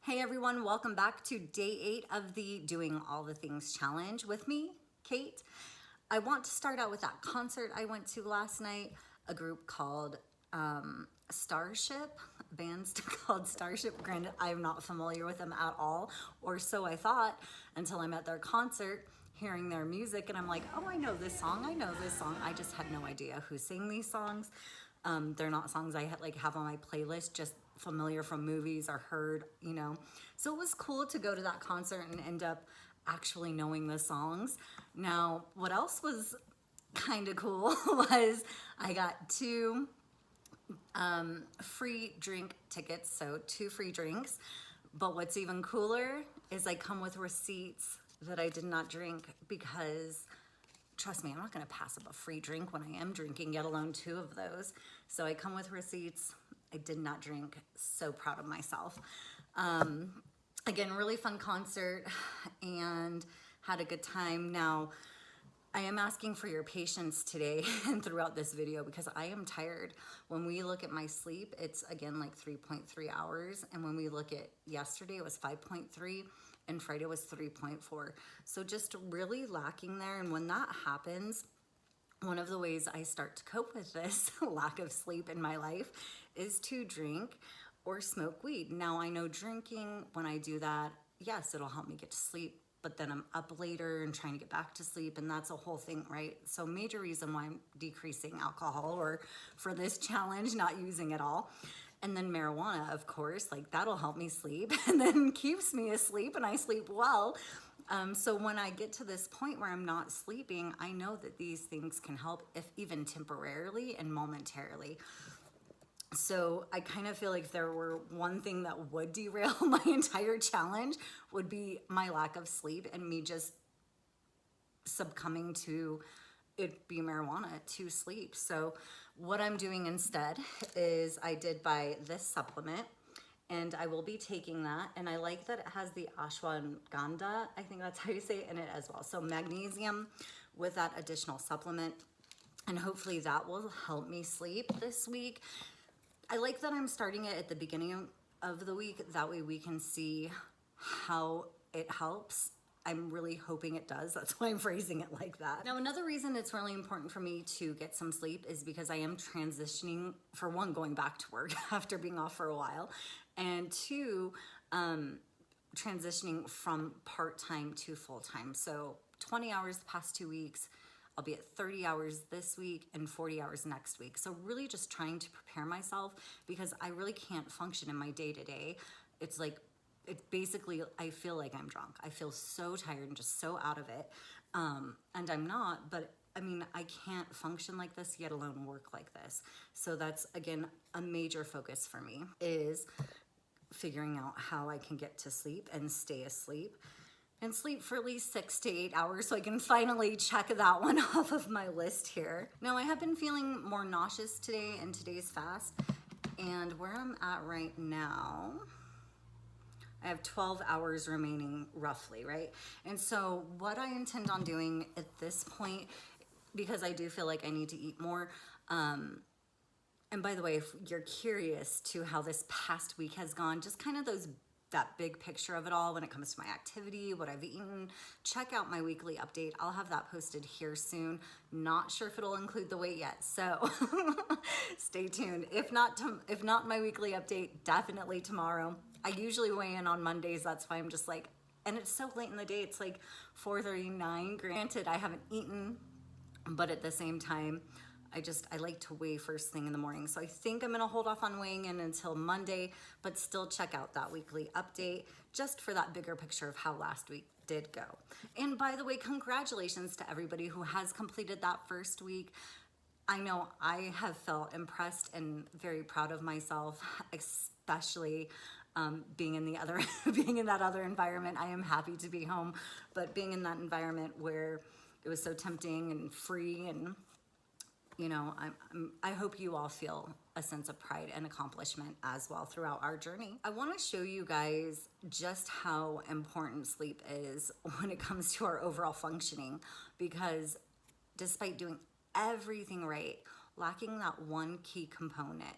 Hey everyone, welcome back to day 8 of the Doing All the Things challenge with me, Kate. I want to start out with that concert I went to last night, a group called Starship, bands called Starship. Granted, I'm not familiar with them at all, or so I thought, until I'm at their concert, hearing their music, and I'm like, oh, I know this song, I know this song. I just had no idea who sang these songs. They're not songs I have on my playlist, just familiar from movies or heard, you know. So it was cool to go to that concert and end up actually knowing the songs. Now, what else was kind of cool was I got 2 free drink tickets, so 2 free drinks. But what's even cooler is I come with receipts that I did not drink because trust me, I'm not gonna pass up a free drink when I am drinking, let alone 2 of those. So I come with receipts. I did not drink. So proud of myself. Again, really fun concert and had a good time. Now, I am asking for your patience today and throughout this video because I am tired. When we look at my sleep, it's again like 3.3 hours. And when we look at yesterday, it was 5.3 and Friday was 3.4. So just really lacking there. And when that happens, one of the ways I start to cope with this lack of sleep in my life is to drink or smoke weed. Now I know drinking, when I do that, yes, it'll help me get to sleep, but then I'm up later and trying to get back to sleep, and that's a whole thing, right? So major reason why I'm decreasing alcohol, or for this challenge, not using it all. And then marijuana, of course, like that'll help me sleep and then keeps me asleep and I sleep well. So when I get to this point where I'm not sleeping, I know that these things can help, if even temporarily and momentarily. So I kind of feel like if there were one thing that would derail my entire challenge would be my lack of sleep and me just succumbing to it be marijuana to sleep. So what I'm doing instead is I did buy this supplement and I will be taking that. And I like that it has the ashwagandha, I think that's how you say it, in it as well. So magnesium with that additional supplement. And hopefully that will help me sleep this week. I like that I'm starting it at the beginning of the week. That way we can see how it helps. I'm really hoping it does. That's why I'm phrasing it like that. Now, another reason it's really important for me to get some sleep is because I am transitioning, for one, going back to work after being off for a while, and 2, transitioning from part-time to full-time. So 20 hours the past 2 weeks, I'll be at 30 hours this week and 40 hours next week. So really just trying to prepare myself because I really can't function in my day-to-day. It's like, it basically, I feel like I'm drunk. I feel so tired and just so out of it. And I'm not, but I mean, I can't function like this, yet alone work like this. So that's, again, a major focus for me is figuring out how I can get to sleep and stay asleep and sleep for at least 6 to 8 hours so I can finally check that one off of my list here. Now, I have been feeling more nauseous today in today's fast, and where I'm at right now, I have 12 hours remaining roughly, right? And so what I intend on doing at this point, because I do feel like I need to eat more, and by the way, if you're curious to how this past week has gone, just kind of that big picture of it all when it comes to my activity, what I've eaten, check out my weekly update. I'll have that posted here soon. Not sure if it'll include the weight yet, so stay tuned. If not my weekly update, definitely tomorrow. I usually weigh in on Mondays, that's why I'm just like, and it's so late in the day, it's like 4:39. Granted, I haven't eaten, but at the same time, I like to weigh first thing in the morning. So I think I'm gonna hold off on weighing in until Monday, but still check out that weekly update just for that bigger picture of how last week did go. And by the way, congratulations to everybody who has completed that first week. I know I have felt impressed and very proud of myself, especially being in that other environment. I am happy to be home, but being in that environment where it was so tempting and free, and you know, I hope you all feel a sense of pride and accomplishment as well throughout our journey. I want to show you guys just how important sleep is when it comes to our overall functioning, because despite doing everything right, lacking that one key component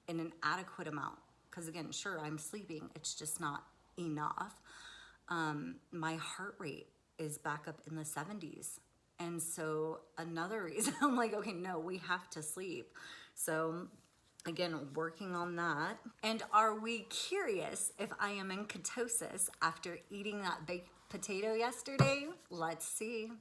in an adequate amount because again, sure, I'm sleeping, it's just not enough. My heart rate is back up in the 70s. And so another reason I'm like, okay, no, we have to sleep. So again, working on that. And are we curious if I am in ketosis after eating that baked potato yesterday? Let's see.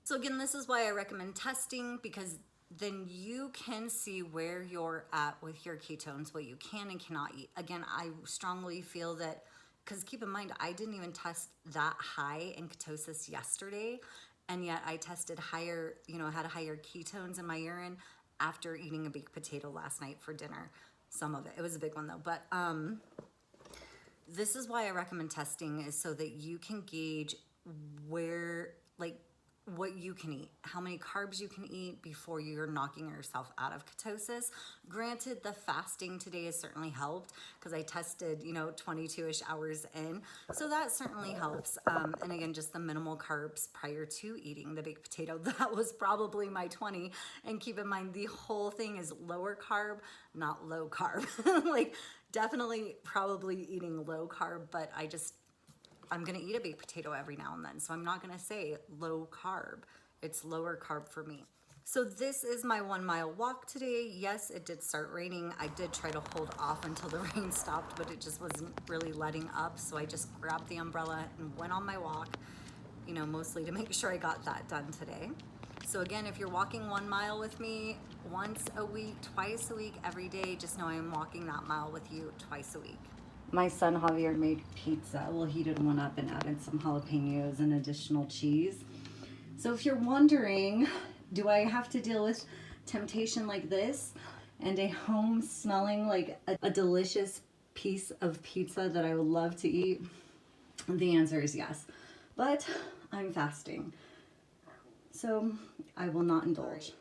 So again, this is why I recommend testing, because then you can see where you're at with your ketones, what you can and cannot eat. Again, I strongly feel that, because keep in mind, I didn't even test that high in ketosis yesterday, and yet I tested higher, had higher ketones in my urine after eating a baked potato last night for dinner. Some of it was a big one though, but this is why I recommend testing, is so that you can gauge where, like, what you can eat, how many carbs you can eat before you're knocking yourself out of ketosis. Granted, the fasting today has certainly helped, because I tested, 22-ish hours in. So that certainly helps. And again, just the minimal carbs prior to eating the baked potato, that was probably my 20. And keep in mind, the whole thing is lower carb, not low carb. Like, definitely probably eating low carb, but I'm gonna eat a baked potato every now and then, so I'm not gonna say low carb. It's lower carb for me. So this is my 1 mile walk today. Yes, it did start raining. I did try to hold off until the rain stopped, but it just wasn't really letting up, so I just grabbed the umbrella and went on my walk, mostly to make sure I got that done today. So again, if you're walking 1 mile with me once a week, twice a week, every day, just know I'm walking that mile with you twice a week. My son Javier made pizza. Well, heated one up and added some jalapenos and additional cheese. So if you're wondering, do I have to deal with temptation like this and a home smelling like a delicious piece of pizza that I would love to eat? The answer is yes, but I'm fasting, so I will not indulge.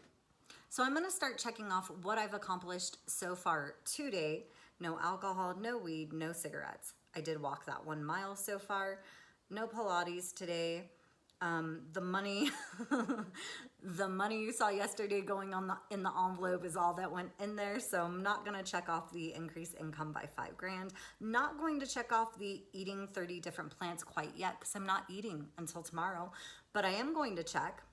So I'm gonna start checking off what I've accomplished so far today. No alcohol, no weed, no cigarettes. I did walk that 1 mile so far. No Pilates today. The money, the money you saw yesterday going on in the envelope is all that went in there. So I'm not gonna check off the increased income by $5 grand. Not going to check off the eating 30 different plants quite yet, because I'm not eating until tomorrow. But I am going to check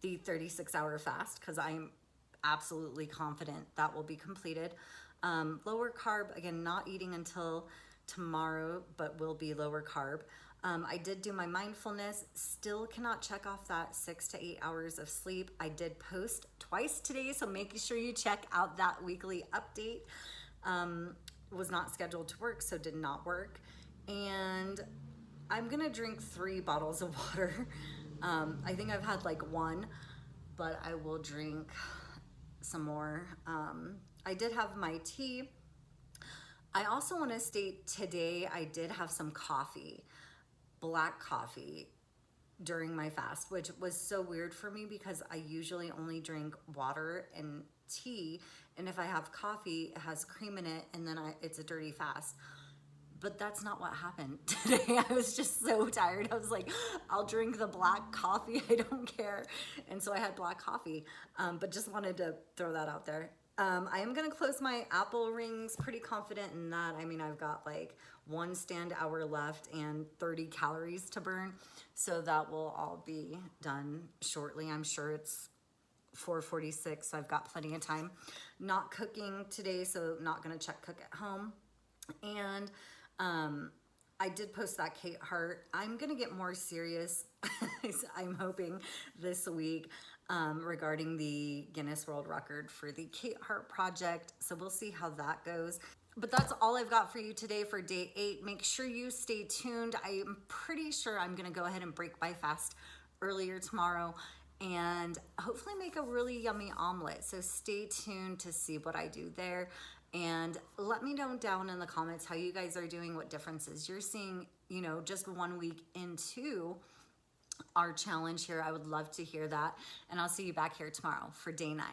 the 36-hour fast, because I'm absolutely confident that will be completed. Lower carb, again, not eating until tomorrow, but will be lower carb. I did do my mindfulness, still cannot check off that 6 to 8 hours of sleep. I did post twice today, so make sure you check out that weekly update. Was not scheduled to work, so did not work. And I'm gonna drink 3 bottles of water. I think I've had like 1, but I will drink some more. I did have my tea. I also want to state today I did have some coffee, black coffee, during my fast, which was so weird for me, because I usually only drink water and tea, and if I have coffee, it has cream in it, and then it's a dirty fast. But that's not what happened today. I was just so tired. I was like, I'll drink the black coffee, I don't care. And so I had black coffee, but just wanted to throw that out there. I am gonna close my apple rings, pretty confident in that. I mean, I've got like 1 stand hour left and 30 calories to burn. So that will all be done shortly. I'm sure it's 4:46, so I've got plenty of time. Not cooking today, so not gonna check cook at home. And I did post that Kate Hart. I'm gonna get more serious, I'm hoping, this week regarding the Guinness World Record for the Kate Hart project. So we'll see how that goes. But that's all I've got for you today for day 8. Make sure you stay tuned. I'm pretty sure I'm gonna go ahead and break my fast earlier tomorrow and hopefully make a really yummy omelet. So stay tuned to see what I do there. And let me know down in the comments how you guys are doing, what differences you're seeing, just 1 week into our challenge here. I would love to hear that. And I'll see you back here tomorrow for day 9.